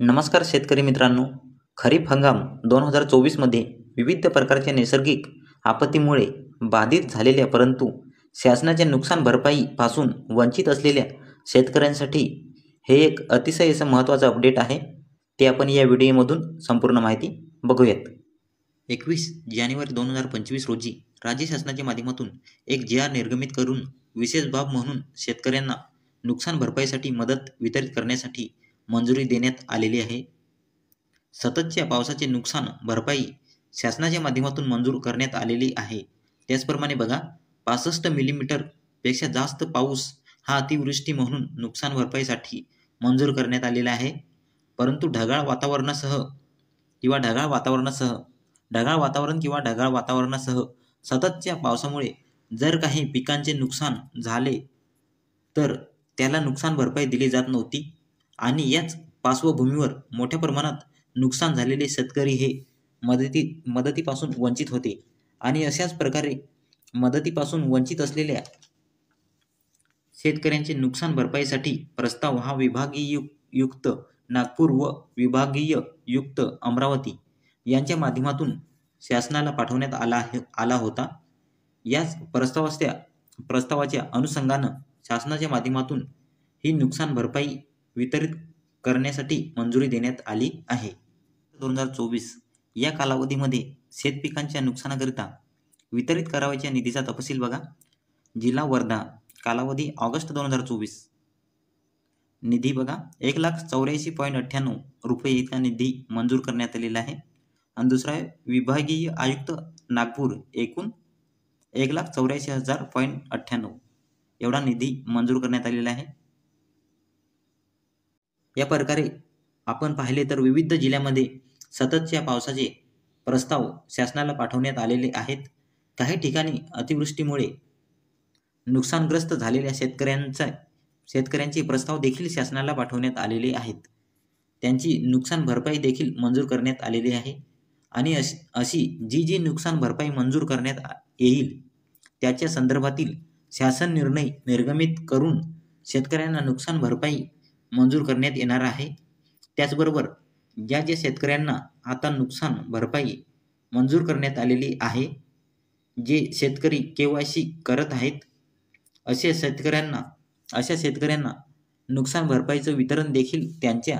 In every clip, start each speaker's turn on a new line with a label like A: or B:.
A: नमस्कार शेतकरी मित्रांनो. खरीप हंगाम 2024 मध्ये विविध प्रकारच्या नैसर्गिक आपत्तीमुळे बाधित झालेल्या परंतु शासनाच्या नुकसान भरपाईपासून वंचित असलेल्या शेतकऱ्यांसाठी हे एक अतिशय असं महत्त्वाचं अपडेट आहे. ते आपण या व्हिडिओमधून संपूर्ण माहिती बघूयात. 21 जानेवारी 2025 रोजी राज्य शासनाच्या माध्यमातून एक जी आर निर्गमित करून विशेष बाब म्हणून शेतकऱ्यांना नुकसान भरपाईसाठी मदत वितरित करण्यासाठी मंजुरी देण्यात आलेली आहे. सततच्या पावसाचे नुकसान भरपाई शासनाच्या माध्यमातून मंजूर करण्यात आलेली आहे. त्याचप्रमाणे बघा, 65 मिलीमीटर पेक्षा जास्त पाऊस हा अतिवृष्टी म्हणून नुकसान भरपाईसाठी मंजूर करण्यात आलेला आहे. परंतु ढगाळ वातावरणासह सततच्या पावसामुळे जर काही पिकांचे नुकसान झाले तर त्याला नुकसान भरपाई दिली जात नव्हती आणि याच पार्श्वभूमीवर मोठ्या प्रमाणात नुकसान झालेले शेतकरी हे मदतीपासून वंचित होते आणि अशाच प्रकारे मदतीपासून वंचित असलेल्या शेतकऱ्यांचे नुकसान भरपाईसाठी प्रस्ताव हा विभागीयुक्त नागपूर व विभागीयुक्त अमरावती यांच्या माध्यमातून शासनाला पाठवण्यात आला होता. याच प्रस्तावाच्या अनुषंगानं शासनाच्या माध्यमातून ही नुकसान भरपाई वितरित करण्यासाठी मंजुरी देण्यात आली आहे. 2024 या कालावधीमध्ये शेतपिकांच्या नुकसानाकरिता वितरित करावयाच्या निधीचा तपशील बघा. जिल्हा वर्धा, कालावधी ऑगस्ट 2024, निधी बघा 1,84,98 रुपये इतका निधी मंजूर करण्यात आलेला आहे. आणि दुसरा आहे विभागीय आयुक्त नागपूर, एकूण 1,84,000.98 एवढा निधी मंजूर करण्यात आलेला आहे. या प्रकारे आपण पाहिले तर विविध जिल्ह्यामध्ये सततच्या पावसाचे प्रस्ताव शासनाला पाठवण्यात आलेले आहेत. काही ठिकाणी अतिवृष्टीमुळे नुकसानग्रस्त झालेल्या शेतकऱ्यांचे प्रस्ताव देखील शासनाला पाठवण्यात आलेले आहेत. त्यांची नुकसान भरपाई देखील मंजूर करण्यात आलेली आहे आणि अशी जी नुकसान भरपाई मंजूर करण्यात येईल त्याच्या संदर्भातील शासन निर्णय निर्गमित करून शेतकऱ्यांना नुकसान भरपाई मंजूर करण्यात येणार आहे. त्याचबरोबर ज्या शेतकऱ्यांना आता नुकसान भरपाई मंजूर करण्यात आलेली आहे, जे शेतकरी KYC करत आहेत, अशा शेतकऱ्यांना नुकसान भरपाईचं वितरण देखील त्यांच्या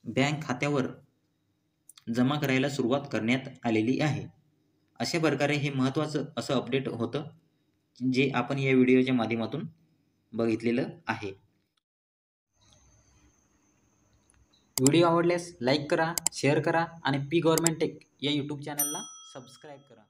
A: बँक खात्यावर जमा करायला सुरुवात करण्यात आलेली आहे. अशा प्रकारे हे महत्त्वाचं असं अपडेट होतं जे आपण या व्हिडिओच्या माध्यमातून बघितलेलं आहे. व्हिडिओ आवडल्यास लाईक करा, शेअर करा आणि पी गव्हर्नमेंट टेक या यूट्यूब चॅनलला सबस्क्राईब करा.